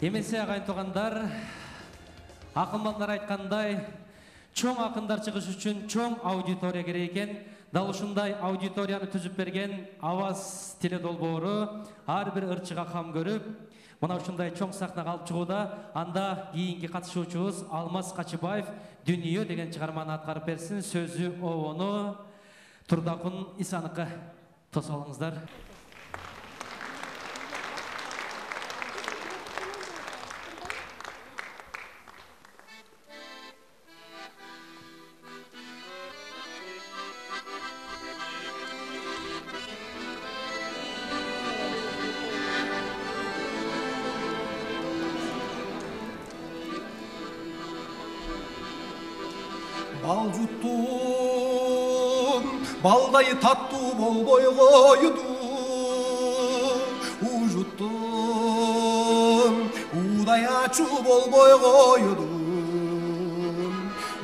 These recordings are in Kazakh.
Эмесе агайын тугандар, акылмандар айткандай, чоң акындар чыгыш үчүн чоң аудитория керек экен. Дал ушундай аудиторияны түзүп берген Аваз теледолбоору ар бир ырчыга кам көрүп, мына ушундай чоң сахнага алып чыгууда, анда кийинки катышуучубуз Алмаз Качыбаев Дүнүйө деген чыгарманы аткарып берсин. Сөзү обону Турдакун Исаныкы. Тосуп алыңыздар. Bal juttum, balday tatlı bolboy koydu. Ujuttum, uday açı bolboy koydu.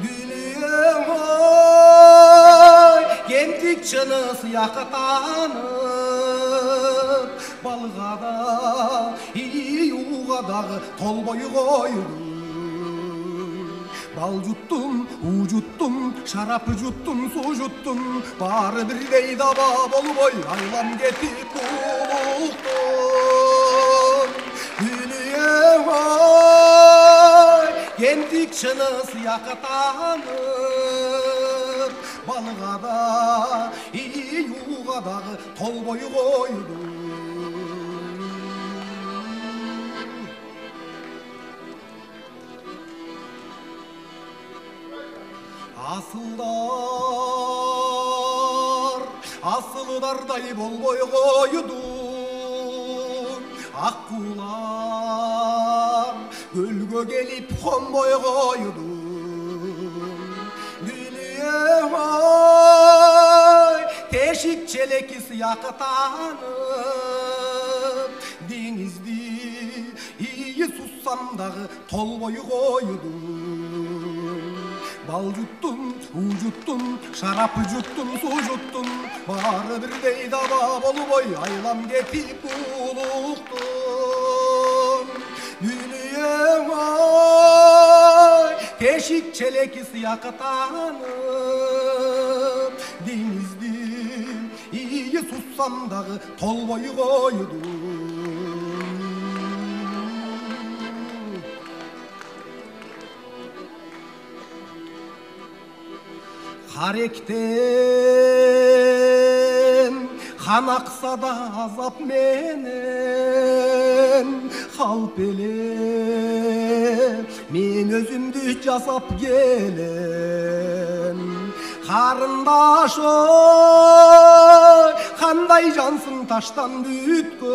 Gülüyem oy, gentik çınısı yakatanıp. Balga da, iyuğa da tolboy koydu. Bal juttum, ujuttum, şarapı juttum, su juttum. Bari birdey daba bolboy, aylam getip buluktun. Gülüyem oy, gentik çınısı yakatanıp. Balığa da, iyuğa da tolboy koydu. Asıldarday bolboy koydu. Akkular gölge gelip konboy koydu. Gülüyem oy, teşik çelekisi yakatanıp. Denizdi iyi sussam dağı tolboy koydu. Bal juttum, ujuttum, şarapı juttum, su juttum. Bari birdey daba bolboy, aylam getip buluktun. Gülüyem oy, teşik çelekisi yakatanıp. Denizdim, iyi sussam dağı tolboy koydu. Harekten kan aksa da azap menen halp ele men özümdü jasap gelen karındaş oy kanday jansın taştan büyütkön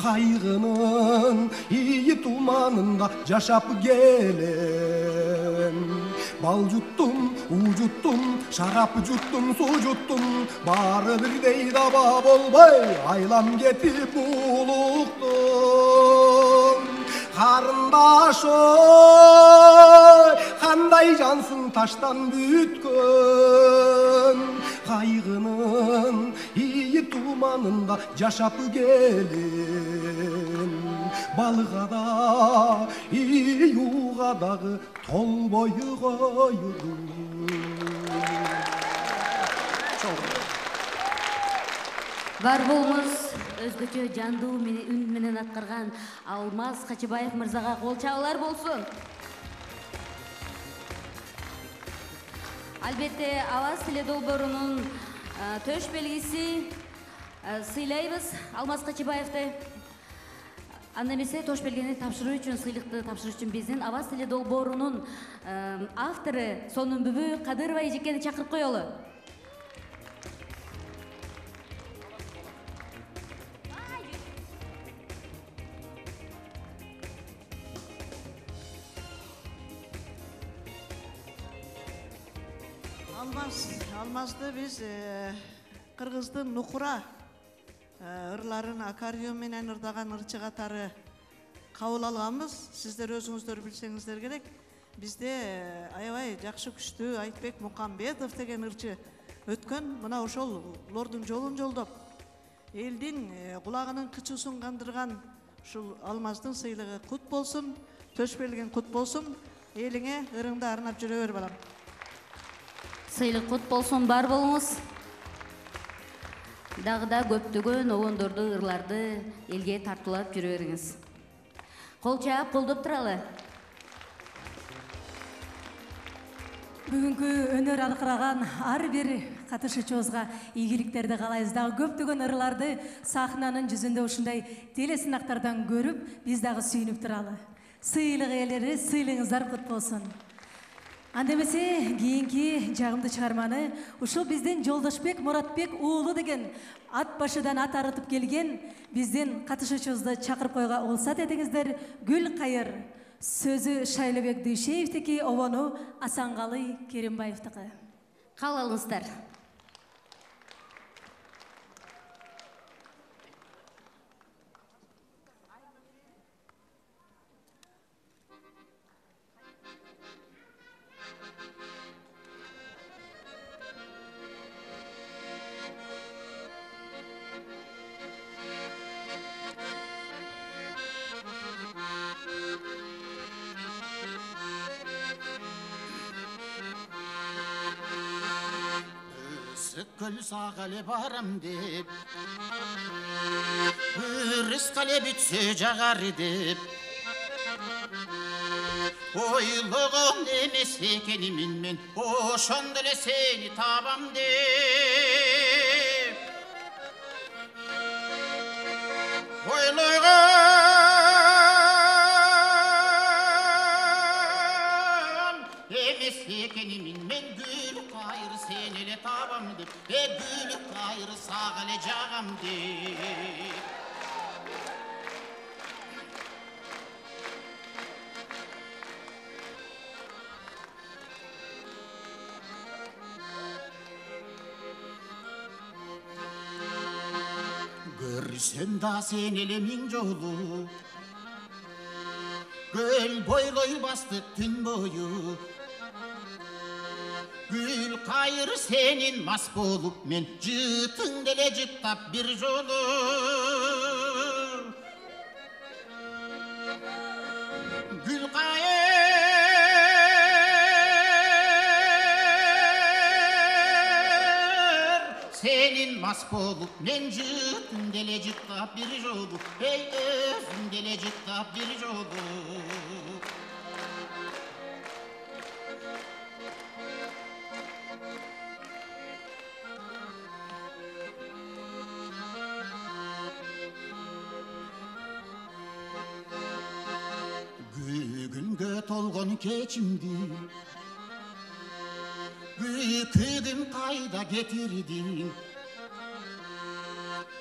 kaygının iyi tumanında yaşap gelen. Bal juttum, ujuttum, şarap juttum, su juttum. Bari birdey daba bolboy, aylam getip buluktun. Karındaş oy, kanday jansın taştan büyütkön. Kaygının iyi tumanında yaşap gelen. Balığa da, iyuğa da tolboyu koydu. Бар болмыз өзгөчө жандуу үн менен аткарган Алмаз Качыбаев мырзага кол чабуулар болсун. Албетте Аваз теледолбоорунун төш белгиси сыйлайбыз Алмаз Качыбаевди. Анда эмесе тош белгени тапшыруу үчүн, сыйлыкты тапшыруу үчүн биздин Аваз теледолбоорунун автору Сонунбүбү Кадырова эжекени чакырып коелу. Алмазды биз Кыргыздын Нукура ырларын аккордеон менен ырдаган ырчы катары кабыл алганбыз. Сиздер өзүңүздөр билсеңиздер керек. Бизде аябай жакшы күчтүү Айтбек Мукамбетов деген ырчы өткөн. Мына ошол лордун жолун жолдоп, элдин кулагынын кычуусун кандырган ушул Алмаздын сыйлыгы кут болсун, төш берилген кут болсун. Элиңе ырыңды арнап жүрө бер балам. Сыйлык кут болсун, бар болуңуз. Дагы да көптөгөн обондорду, ырларды элге тартуулап жүрө бериңиз. Кол чаап, колдоп туралы. Бүгүнкү өнөр алкыраган ар бир катышуучубузга ийгиликтерди каалайбыз. Дагы көптөгөн ырларды сахнанын жүзүндө ушундай телесынактардан көрүп, биз дагы сүйүнүп туралы. Сыйлык ээлери, сыйлыгыңыздар кут болсун. Анда эмесе кийинки жагымдуу чыгарманы ушул биздин Жолдошбек Муратбек уулу деген ат башыдан ат арытып келген биздин катышуучубузду чакырып койго уруксат этиңиздер. Гүл Кайыр. Сөзү Шайлыбек Дүйшеевдики, обону Асанкалы Керимбаевдики. Кабыл алыңыздар. Gül sağale barım deyip Rızkale bütse cağar edip Oyluğum demesi ekenimin men Oşondele seni tabam deyip Oyluğum demesi ekenimin men Gül Kayır senele tabam deyip Gül Kayır sağale cağam deyip Görsen da sen elimin yolu Göl boyloy bastık tün boyu Gül Kayır senin mas bolup men Cıtın dele cıttap bir jolu Gül Kayır senin mas bolup men Cıtın dele cıttap bir jolu Hey özün dele cıttap bir jolu Günge tolgon keçimdi Kıdım kayda getirdin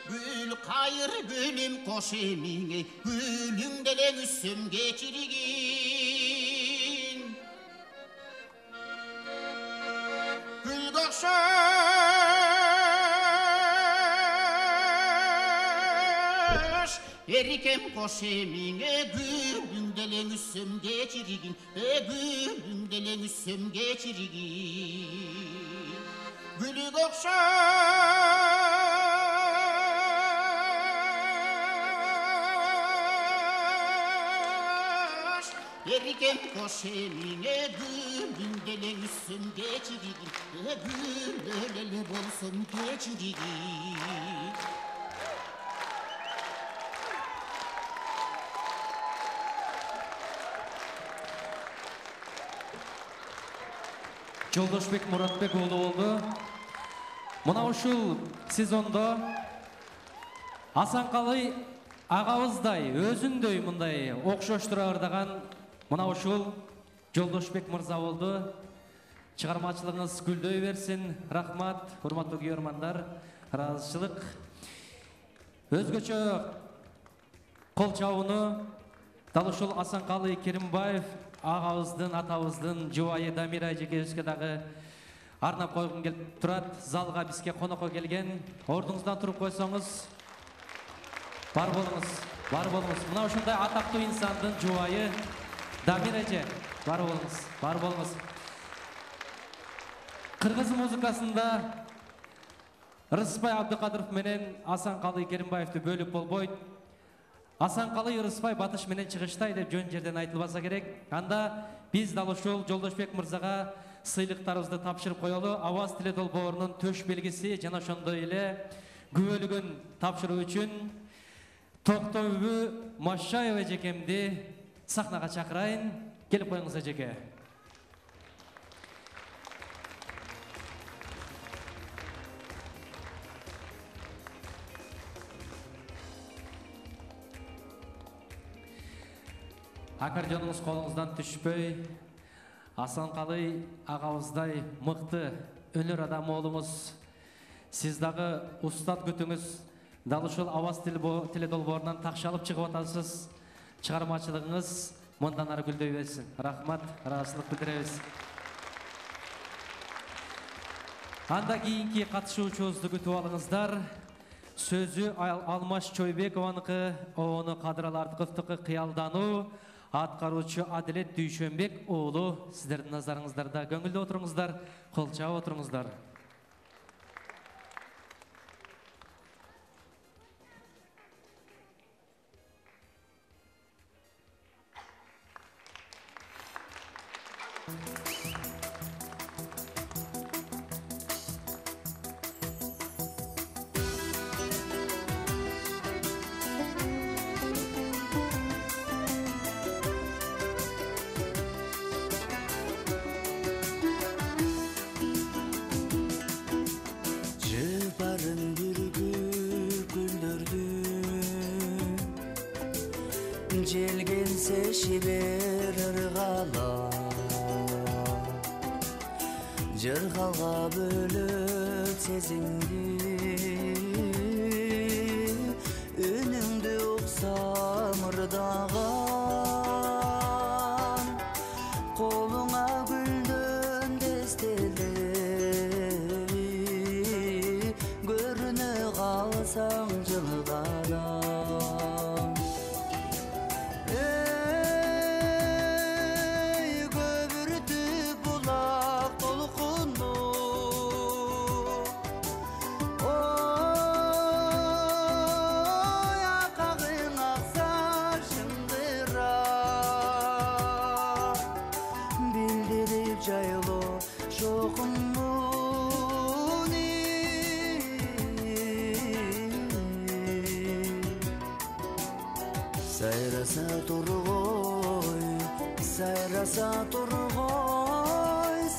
Gül Kayır gülüm koş emine Gülüm dele üssüm geçirgin Gül koşar Erikem koş emine Gülüm dele üssüm geçirgin Gülüm dele üssüm geçirgin Gülü kokşar Erikem koş emine Gülüm dele üssüm geçirgin Gülele bolsun geçirgin Жолдошбек Муратбек уулу болду. Мына ушул сезондо Асанкалы агабыздай, өзүндөй мындай окшоштура ырдаган мына ушул Жолдошбек мырза болду. Чыгармачылыгыңыз гүлдөй берсин. Рахмат, урматтуу көрөрмандар. Ыраазычылык. Өзгөчө кол чабууну дал ушул Асанкалы Керимбаев агабыздын, атабыздын жубайы Дамира эжекебизге дагы арнап койгум келип турат. Залга бизге конокко келген. Ордуңуздан туруп койсоңуз бар болуңуз, бар болуңуз. Мына ушундай атактуу инсандын жубайы Дамира эже, бар болуңуз, бар болуңуз. Кыргыз музыкасында Рысбай Абдыкадыров менен Асанкалы Керимбаевди бөлүп болбойт. Асанкалы Ырысбай батыш менен чыгыштай деп жөн жерден айтылбаса керек. Анда биз дал ошол Жолдошбек мырзага сыйлыктарыбызды тапшырып коелу. Аваз тили долбоорунун төш белгиси жана ошондой эле күбөлүгүн тапшыруу үчүн Токтообү Машаева эжекемди сахнага чакырайын. Келип коюңуз эжеке. Аккордеонуңуз колуңуздан түшпөй, Асанкалы агабыздай мыкты өнөр адам оолуңуз, сиз дагы устат күтүңүз. Дал ушул Аваз тили долбоорунан такшалып чыгып атасыз. Чыгармачылыгыңыз мындан ары гүлдөй берсин. Рахмат, ыраазычылык билдиребиз. Анда кийинки катышуучубузду күтүп алыңыздар. Сөзү Алмаш Чойбекованыкы, ону Кадырал Артыковдуку кыялдануу. Аткаруучу Адилет Дүйшөнбек уулу, сиздердин назарыңыздарда. Көңүлдүү отуруңуздар, кол чаап отуруңуздар. Jelgense şiber ırgala Jırgalga bölüp sezimdi Önüngdü uksam ırdağan Koluna güldüm desteleri Görünü kalsam jılgalan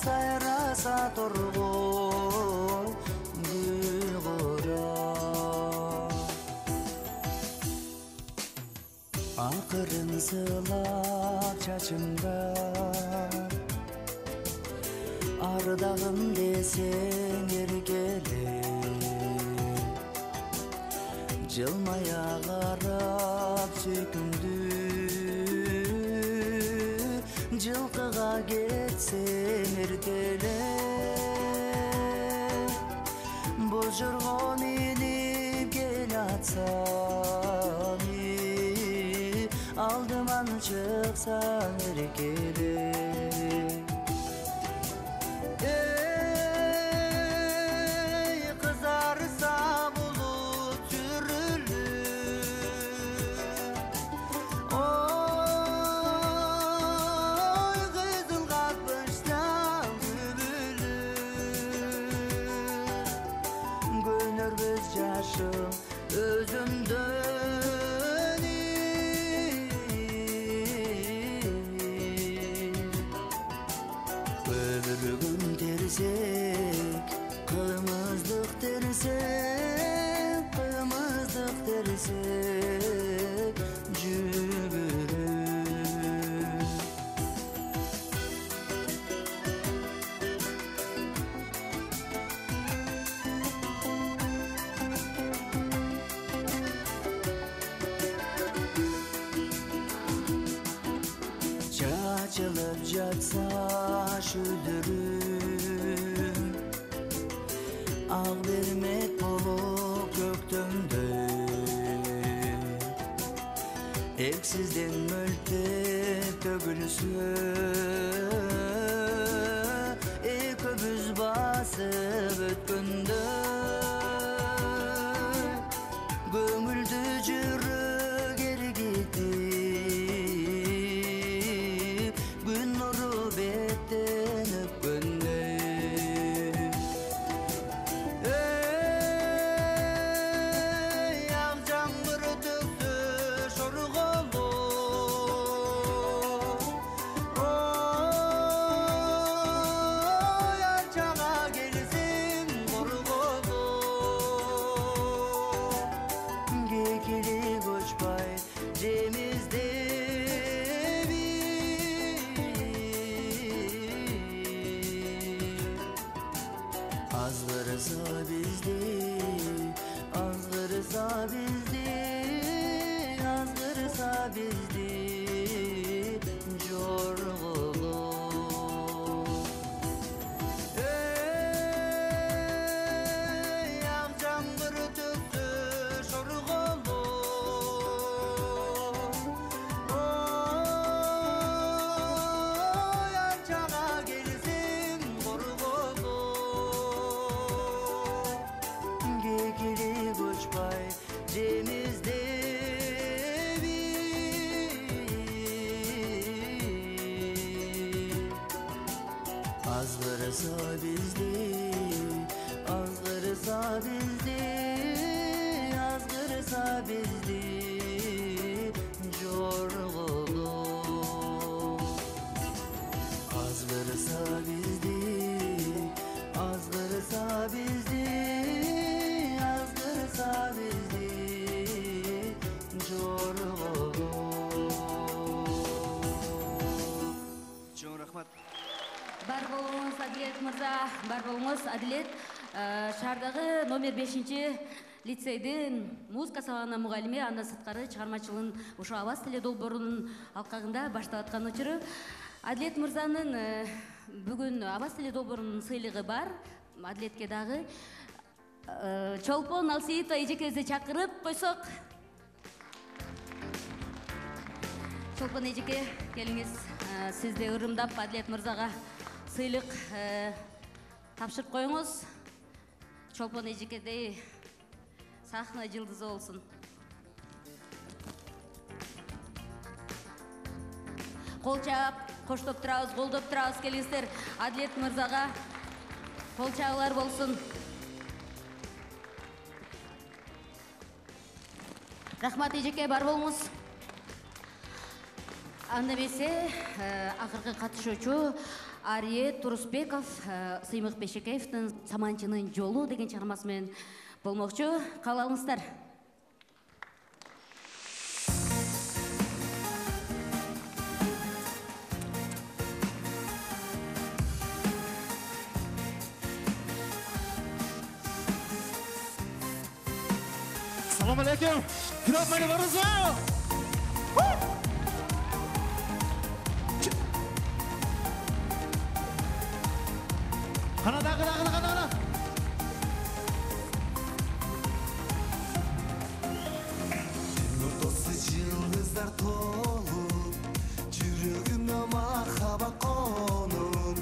Sayrasa turgoy Gülgora Akırın sılap çaçımda Ardağım desen ergele Jılmaya qarap sökündü Жылқыға кетсем ертеле Бұл жырға меніп кел атсам Алдыман шықсам еркеле Қызарса бұлыт жүрілі Özümden Ömürgün tersek Kımızlık tersek Kımızlık tersek Cübürüm Açılıp жатса шүлдүрүм Ал бермек болуп көктөмдө Эксизден мөлтеп төгүлсө Экөөбүз басып өткөндө Көңүлдү жүрөк ажырса бизди жорголуп. Эй, ак жаңбыр төксө шорголуп. Ой, анчага келсең корголуп. Кекири көчпай жемизде azgırsa bizdi, azgırsa bizdi, azgırsa bizdi jorgulup. Azgırsa bizdi, azgırsa bizdi, azgırsa bizdi jorgulup. Çok rahmat. Бар болуңуз Адилет мырза, бар болуңуз Адилет. Шаардагы номер 5-чи лицейдин музыка сабагынын мугалими, андан сырткары чыгармачылыгын ошо Аваз тили долбоорунун алкагында баштап аткан учуру. Адилет мырзанын бүгүн Аваз тили долбоорунун сыйлыгы бар. Адилетке дагы Чолпон Алсеитова эжекебизди чакырып койсок. Чолпон эжеке, келиңиз. Сизди ырымдап Адилет мырзага сыйлык тапшырып коюңуз. Чолпон эжекедей сахна жылдызы болсун. Кол чаап, коштоп турабыз, колдоп турабыз, келиңиздер. Адилет мырзага кол чабуулар болсун. Рахмат эжеке, бар болуңуз. Анда эмесе акыркы катышуучу Ариет Турусбеков Сыймык Бешекеевдин Саманчынын жолу деген чыгармасы менен болмокчу. Кабыл алыңыздар. Assalomu alaykum. Kirab mana borasizmi? Qana. Nurdosuz yıldızlar tolup, жүрөгүмө махаббат конуп,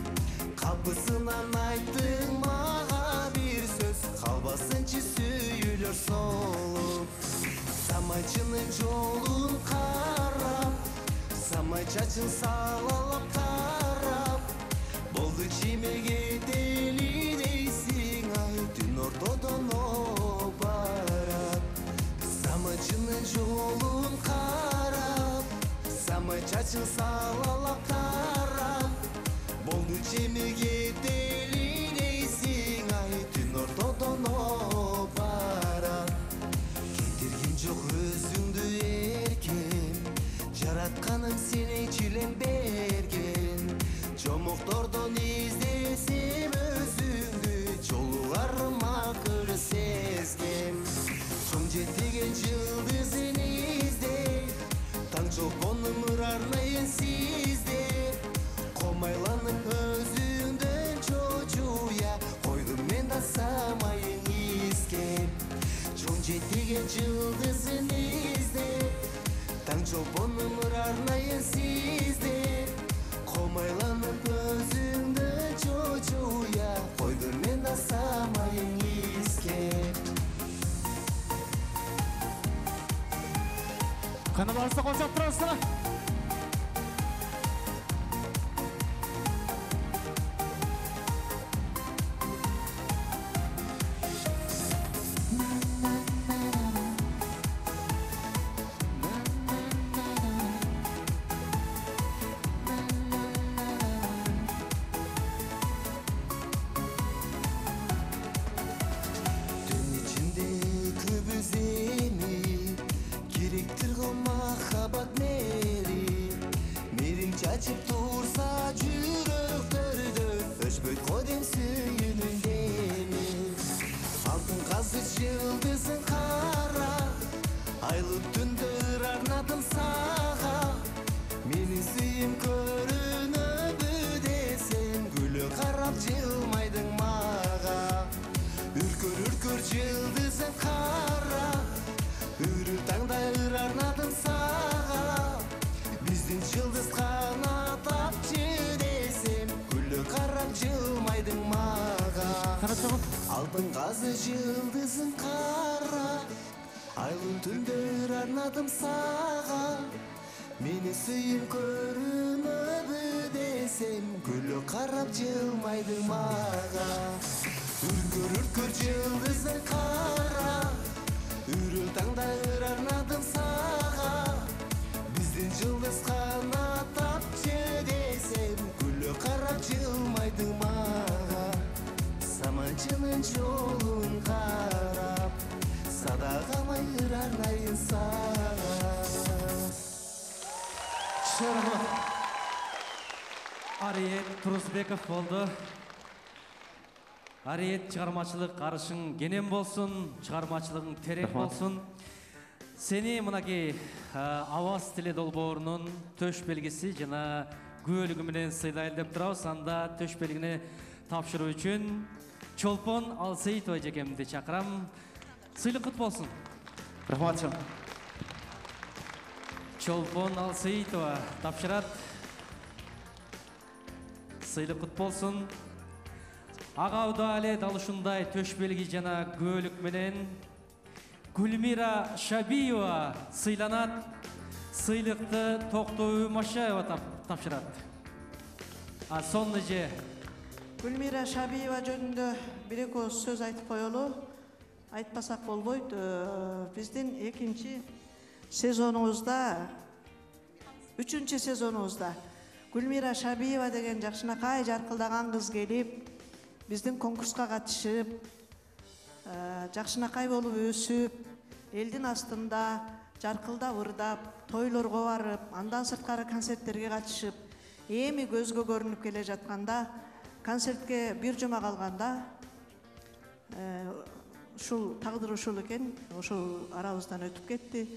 капысынан айттың мага бир сөз, калбасынчы сүйүлөр солуп. Самайчынын жолун карап, самай чачын салалап тарап, болду чимеге дели дейсиң ай, түн ортодон барат. Самайчынын жолун карап, самай чачын салалап тарап, болду чимеге дели дейсиң ай, түн ортодон барат. Кетиргин жок өзүңдү эркем, жаратканым сени чилен берген. Жомоктордон издесем өзүңдү, жолуарыма көрсөзгем. Чоң жетиген жылдызын издеп, таң чолпонум ырарнайын сиздеп, комайланып өзүңдөн чочуя, койдум мен да самайын искеп. Чоң жетиген жылдызын издеп, таң чолпонум ырарнайын сиздеп, комайланып өзүңдөн чочуя, койдум мен да самайын искеп. Qana borsa qo'shib turasizlar. Түн ичинде көбүз эми, керектир го махаббат мери. алтын қазы жылдызың қара, айлы түндер арнадым саға. Мені сүйім көрінөбү десем, гүлі қарап жылмайды маға. Үркөр жылдызың қара, үріл таңдайыр арнадым саға. Біздің жылдыз қанат тапчы десем, гүлі қарап жылмайды маға. Саманчының жолын қарап, садағамай арнайын саға. Ариет Турусбеков болды. Ариет, чыгармачылык арышың кенен болсын, чыгармачылыгың терең болсын. Сени мынаки Аваз Тиле долбоорунун төш белгиси жана күбөлүгү менен сыйлайлы деп турабыз. Анда төш белгини тапшыруу үчүн Чолпон Алсейитова жекемди чакырам. Сыйлык кут болсун. Рахмат. Чолпон Алсейитова тапшырат. Сыйлык кут болсун. Ага Удале далышындай төш белги жана күбөлүк менен Гүлмира Шабиева сыйланат. Сыйлыкты Токтоо Машаева тапшырат. Сонны же Гүлмира Шабиева жөнүндө бир-эки сөз айтып коелу. Айтпасак болбойт. Биздин 2-чи сезонубузда, 3-чү сезонубузда Гүлмира Шабиева деген жакшынакай жаркылдаган кыз келип, биздин конкурска катышып, жакшынакай болуп өсүп, элдин астында жаркылдап ырдап, тойлорго барып, андан сырткары концерттерге катышып, эми көзгө көрүнүп келе жатканда, концертке бир жума калганда, ушул тагдыр ушул экен, ошол арабыздан өтүп кетти.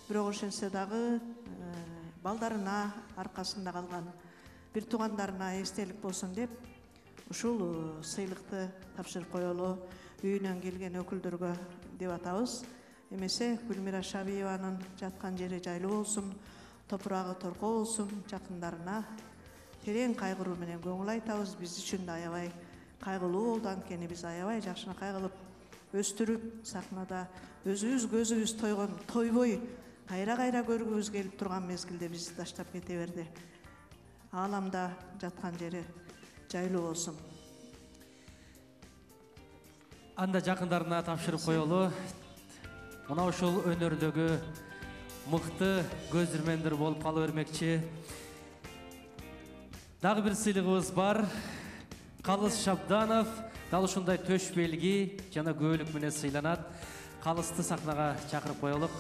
Бирок ошентсе дагы балдарына, аркасында калган бир туугандарына эстелик болсун деп, ушул сыйлыкты тапшырып коелу. Үйүнөн келген өкүлдөргө деп атабыз. Эмесе Гүлмира Шабиеванын жаткан жери жайлуу болсун, топурагы торко болсун, жакындарына терең кайгыруу менен көңүл айтабыз. Биз үчүн да аябай кайгылуу болду, анткени биз аябай жакшынакай кылып өстүрүп, сахнада өзүбүз көзүбүз тойбой кайра көргүбүз келип турган мезгилде бизди таштап кете берди. Ааламда жаткан жери жайлуу болсун. Анда жакындарына тапшырып коелу. Мына ушул өнөрдөгү мыкты көзүрмендер болуп кала бермекчи. Дагы бир сыйлыгыбыз бар. Калыс Шабданов дал ушундай төш белги жана көбөлүк менен сыйланат. Калысты сахнага чакырып коелук.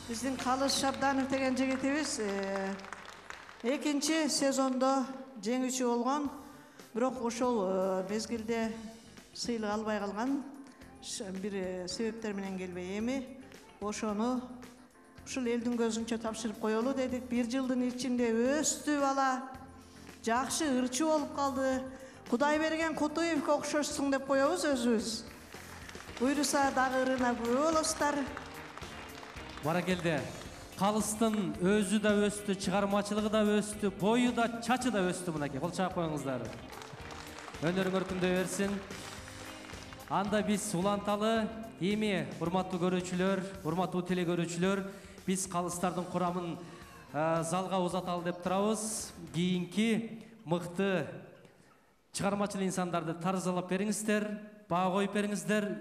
Биздин Калыс Шабданов деген жигитибиз 2-чи сезондо жеңүүчү болгон, бирок ошол мезгилде сыйлык албай калган, бир себептер менен келбей эми ошону ушул элдин көзүнчө тапшырып коелу дедик. 1 жылдын ичинде өстү бала, жакшы ырчы болуп калды. Кудай берген Кутуевке окшошсуң деп коебуз өзүбүз. Буйруса дагы ырына күбө болосуздар. Баракелде. Калыстын өзү да өстү, чыгармачылыгы да өстү, бою да, чачы да өстү мынакей. Кол чаап коюңуздар. Өнөрүң өркүндөй берсин. Анда биз уланталы. Эми урматтуу көрүүчүлөр, урматтуу теле көрүүчүлөр, биз калыстардын курамын залга узаталы деп турабыз. Кийинки мыкты чыгармачыл инсандарды тарзалап бериңиздер, баа коюп бериңиздер.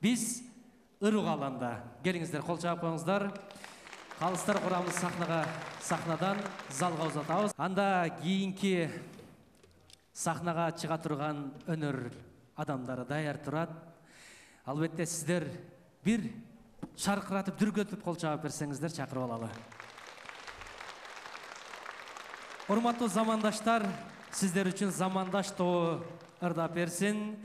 Биз ырууга аланда. Келиңиздер, кол чаап коюңуздар. Калыстар курамын сахнадан залга узатабыз. Анда кийинки сахнага чыга турган өнөр адамдары даяр турат. Албетте сиздер бир шаркыратып, дүргөтүп кол чаап берсеңиздер чакырып алалы. Урматтуу замандаштар, сиздер үчүн замандаш тобу ырдап берсин.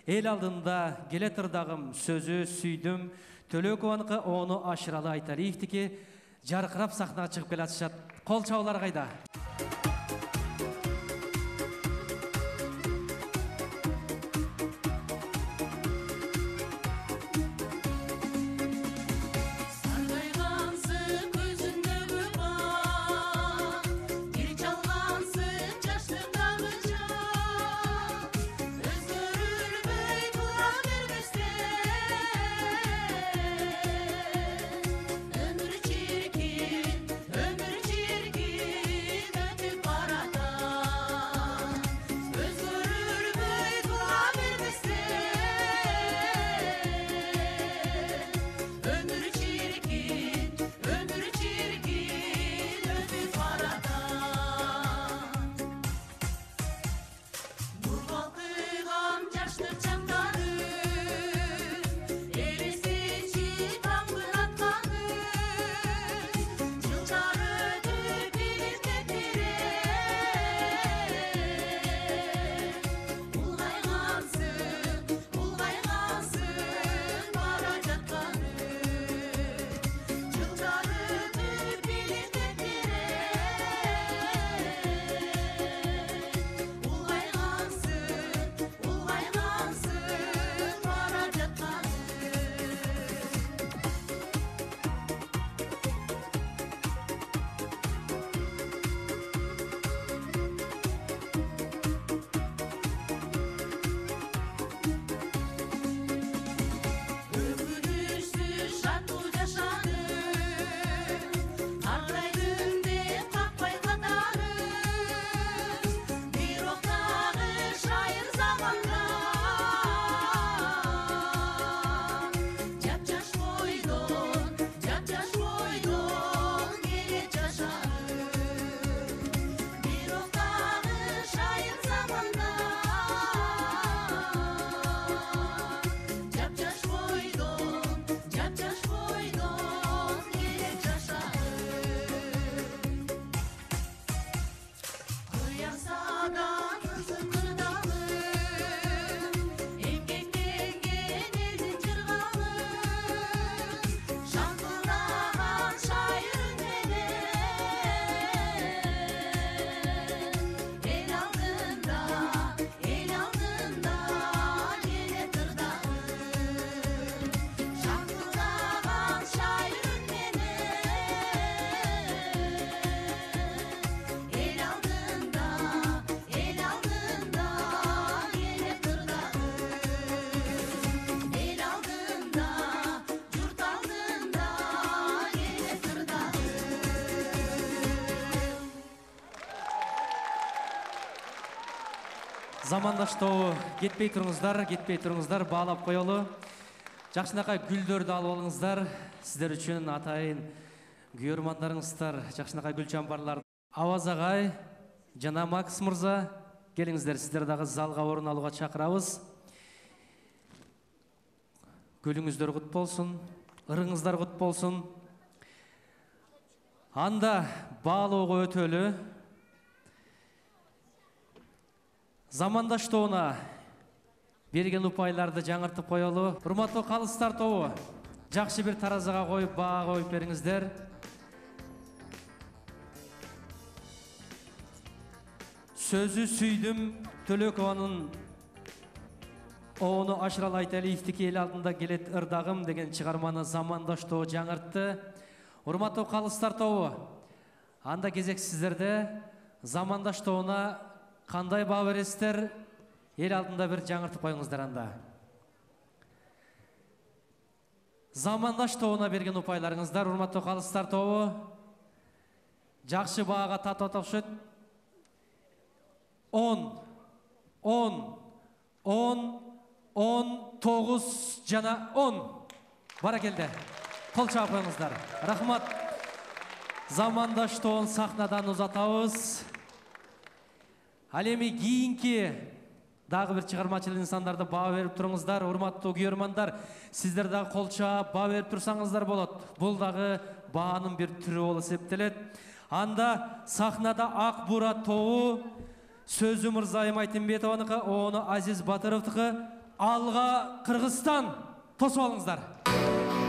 Эл алдында келе турдагым сөзү сүйдүм. Төлөкованыкы ону Ашыралы Айталиевдики жаркырап сахнага чыгып келатышат. Кол чабуулар кайда? Өзүңдү Замандаш тобу кетпей туруңуздар, баалап коелу. Жакшынакай гүлдөрдү алып алыңыздар. Сиздер үчүн атайын күйөрмандарыңыздар, жакшынакай гүл чамбарлар. Аваз агай жана Макс мырза, келиңиздер, сиздер дагы залга орун алууга чакырабыз. Гүлүңүздөр кут болсун, ырыңыздар кут болсун. Анда баалоого өтөлү. Замандаш тобуна берген упайларды жаңыртып коелу. Урматтуу калыстар тобу, жакшы бир таразага коюп, баа коюп бериңиздер. Сөзү сүйдүм Төлөкованын Оonu Ашырал Айталиевдики эл алдында келет ырдагым деген чыгарманы замандаш тобу жаңыртты. Урматтуу калыстар тобу, анда кезек сиздерде. Замандаш тобуна кандай баа бересиздер? Эл алдында бир жаңыртып коюңуздар анда. Замандаш тобуна берген упайларыңыздар, урматтуу калыстар тобу, жакшы баага татып окшойт. 10, 9 жана 10. Баракелде. Кол чаап коюңуздар. Рахмат. Замандаш тобун сахнадан узатабыз. Ал эми кийинки дагы бир чыгармачыл инсандарды баа берип туруңуздар. Урматтуу күйөрмандар, сиздер дагы кол чаап баа берип турсаңыздар болот. Бул дагы баанын бир түрү болуп эсептелет. Анда сахнада Ак Бура тобу, сөзү Мырзайым Айтымбетованыкы, Оonu Азиз Батыровдукы. Алга Кыргызстан. Тосуп алыңыздар. Кыргызстан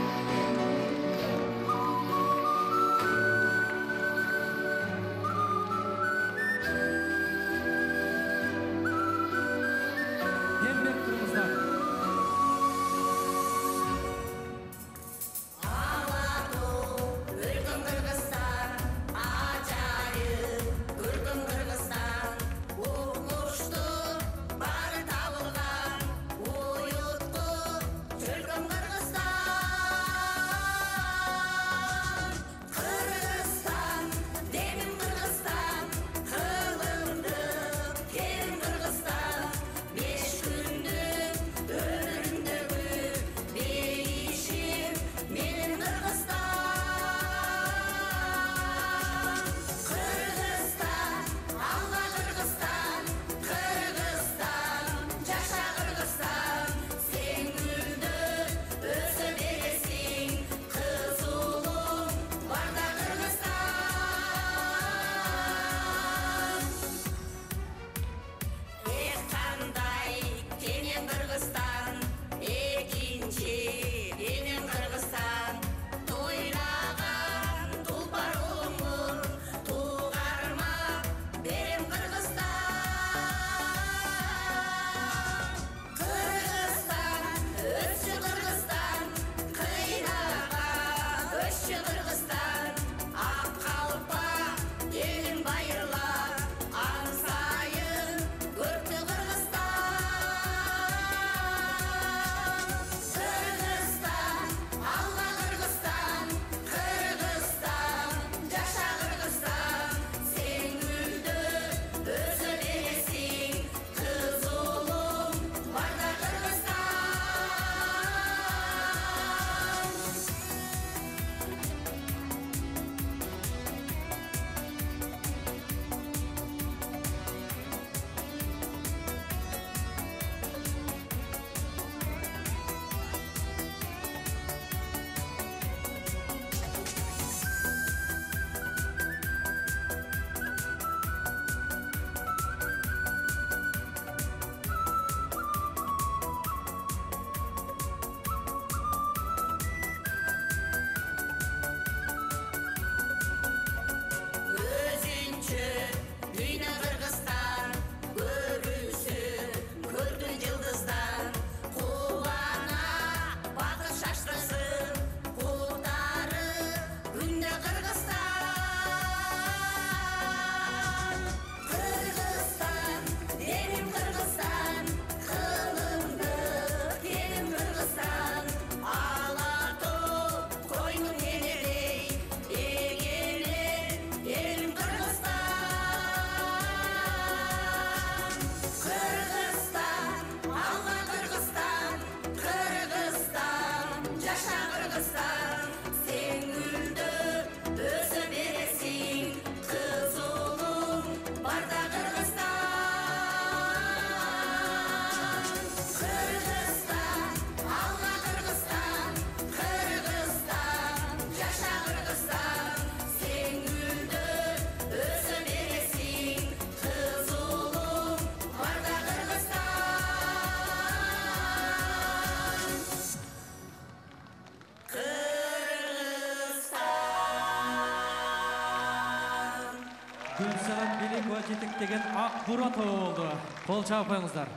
Gülselam Bilik ва жетектеген ақ бура тобы болды. Қол чаап қойыңыздар.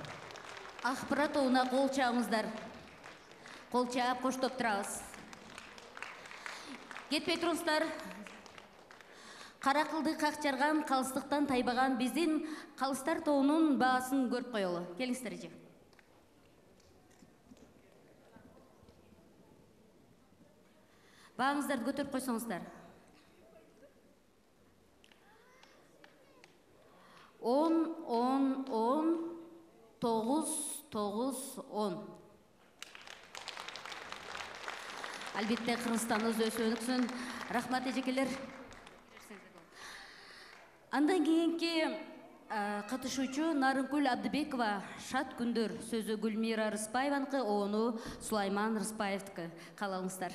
Ақпыра тобына қол чабыңыздар. Қол чаап қоштап тұрабыз. Кетпей тұрыңыздар. Қара қылды қақчарған, қалыстықтан тайбаған біздің қалыстар тобының бағасын көріп қойылы. Келіңіздер же. Бағыңыздарды көтеріп қойсаңыздар. 10, 10, 10, 9, 9, 10. Әлбетте Қырғызстанымыз өсіп-өніксін. Рахмат ежекелер. Андан кейінгі қатышушы Нарынкүл Абдыбекова шат күндір сөзі Гүлмира Рыспаеванқы, оғыну Сулайман Рыспаевтықы. Қалалыңыздар.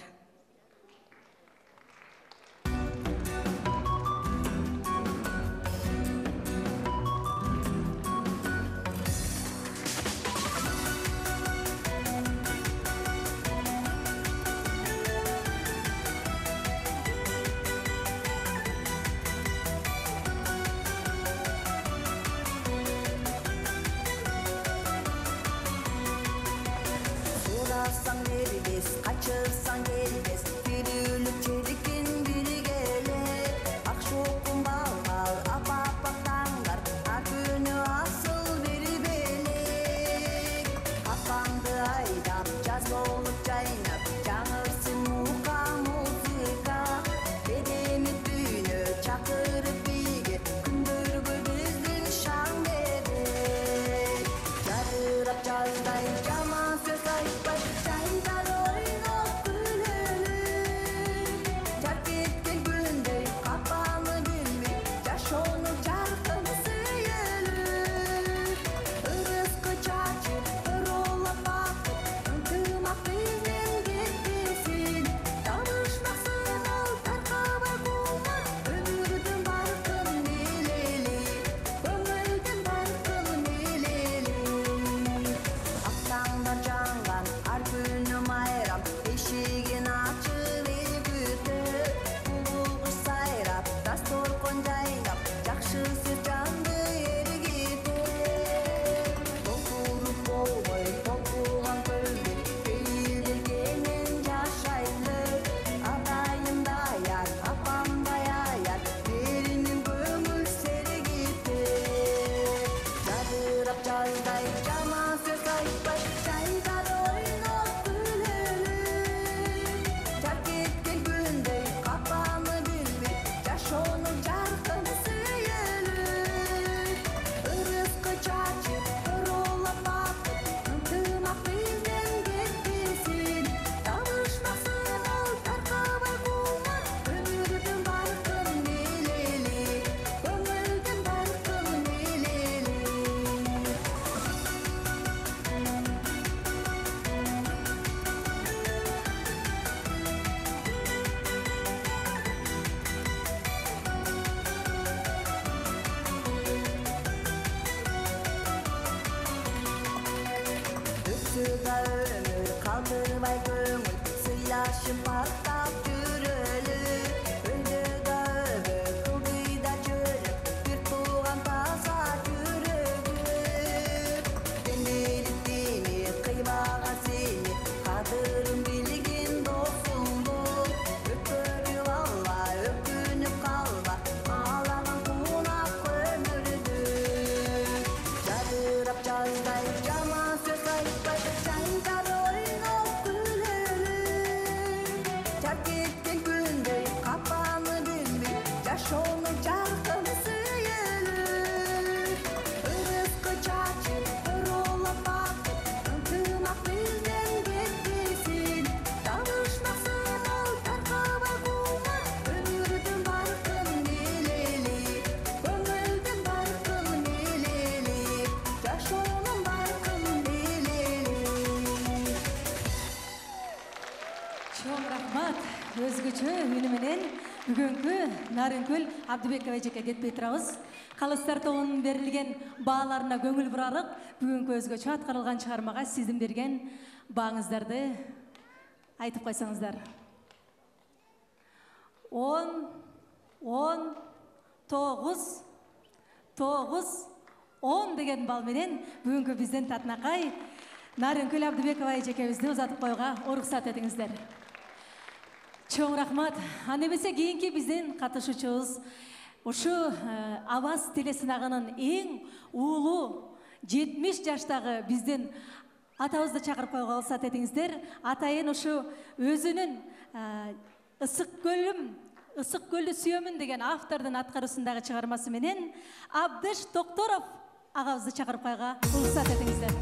Сурасаң бербес, қачырсаң келбес, бiri өліп желіккен бiri келет. Ақшоқын балғал, апа-апақ таңдар, күні асыл бері белек. Апаңды айдап, жаз болып жайнап, жаңырсын мұқа музыка. Бедемет бүйіні чақырып биге, күндіргі біздің шаң берек. Жарырап жаздай жаман сөз айтпай, жайдар ойнап күлелік. Жар кеткен күндей қапаны білмей, жашоның жарқын сүйелік. Ырысқы чачып, ыролап бақыт, ынтымақ бізбен кетпесін. Табышмақсың ол тарқабай қумар, өмірдің барқын елелік, көңілдің барқын елелік. Ақтаңдар жаңған, ар күні майрам, бешеген ашып ел күтіп. Бұлғыш сайрап, дастархан жайнап, жақсы сөз жанды ергетіп. Толтырып болмай, толқыған көлде, пейілдергенен жашайды. Атайым даяр, апам даяр, берінің көңіл сергетіп. Жадырап жаздай жаман сөз айтпай, жайдар ойнап күлелік. Жар кеткен күндей қапаны білмей, жашоның жарқын сүйелік. Ырысқы чачып, ыролап бақыт, ынтымақ бізден кетпесін. Табышмақсың ол тарқабай қумар, өмірдің барқын елелік, көңілдің барқын елелік. Өксіға өмір қалдырбай көңіл, сыйлашып бақтап жүрелік. Өндіға өмір қылдыйда жүріп, бір туған таза жүрегік. Пенделік деме, қимаға сене, қадырын білген досың бол. Өкпөріп алла, өкініп қалба, қалаған қунақ өмірді. Жадырап жаздай жаман сөз айтпай, жайдар ойнап күлелік. Жар кеткен күндей қапаны білмей, жашоның жарқын сүйелік. Ырысқы чачып, ыролап бақыт, ынтымақ бізден кетпесін. Табышмақсың ол тарқабай қумар, өмірдің барқын елелік, көңілдің барқын елелік, жашоның барқын елелік. Чоң рахмат. Өзгөчө үнүменен бүгүнкү Нарынкүл Абдыбекова эжеке кетпей турабыз. Калыстар тобунун берилген бааларына көңүл бурарлык. Бүгүнкү өзгөчө аткарылган чыгармага сиздин берген бааңыздарды айтып койсоңуздар. 10, 10, 10 деген бал менен бүгүнкү биздин татынакай Нарынкүл Абдыбекова эжекебизди узатып коюуга уруксат этиңиздер. Чоң рахмат. Аны эмесе кийинки биздин катышуучубуз ушу Аваз телесынагынын эң уулу 70 жаштагы биздин атабызды чакырып коюуга уруксат этиңиздер. Атайын ушу өзүнүн Ысык көлдү сүйөмүн деген автордун аткаруусундагы чыгармасы менен Абдыш Токторов агабызды чакырып коюуга уруксат этиңиздер.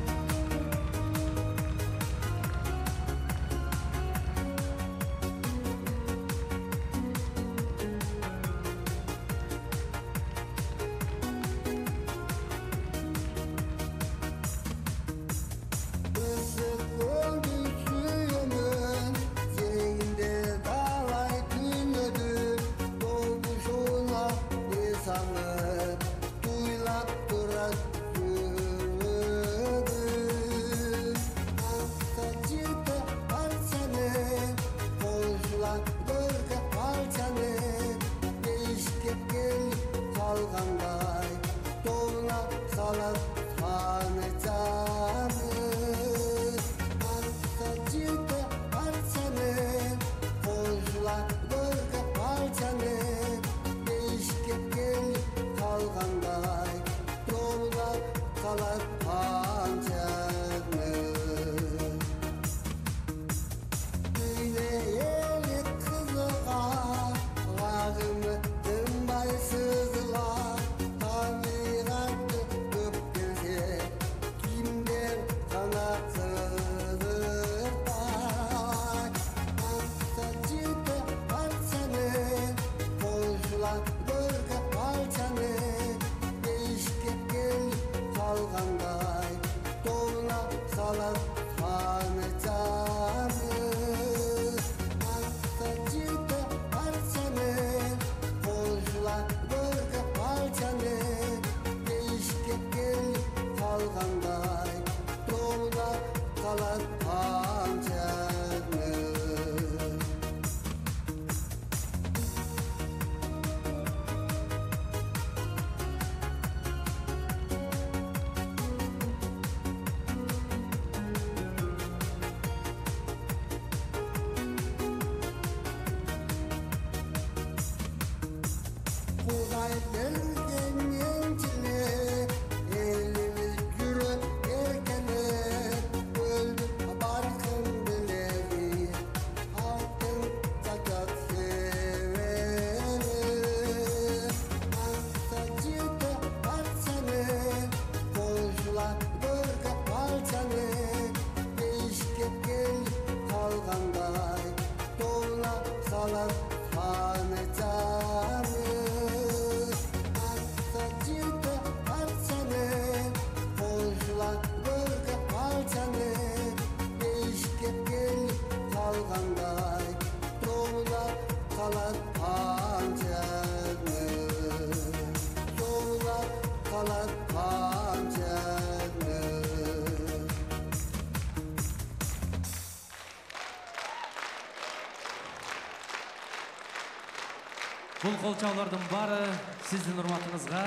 Бұл қолчаулардың бары сіздің урматыңызға.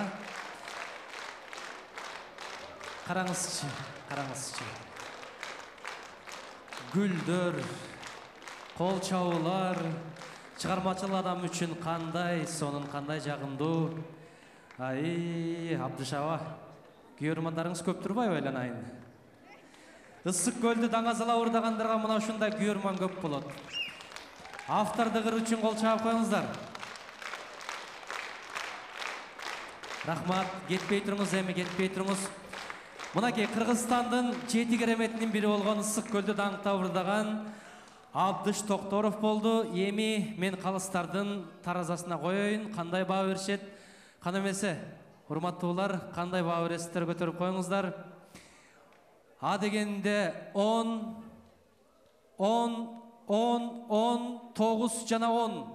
Қараңызшы. Гүлдөр, қолчаулар, шығармачыл адам үшін қандай, сонын қандай жағымды. Ай, Абдышава, күйөрмандарыңыз көп тұрбай ойланайын. Ысык көлді даңазала ұрдағандарға мұна ұшында күйөрман көп болады. Автордығыр үшін қолчауып қойыңыздар. Рахмат, кетпей тұрыңыз. Мұнаке Қырғызстандың 7 кереметінің бірі болған ысык көлді даңқта ұрдаған Абдыш Токторов болды. Еми мен қалыстардың таразасына қойын, қандай бау өршет, қанамесе, ұрматтуулар, қандай бау өресттер көтеріп қойыңыздар. А дегенде 10, 9 жана 10.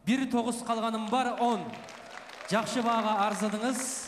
1-9 қалғаным бар 10. Жақшы баға арзыдыңыз.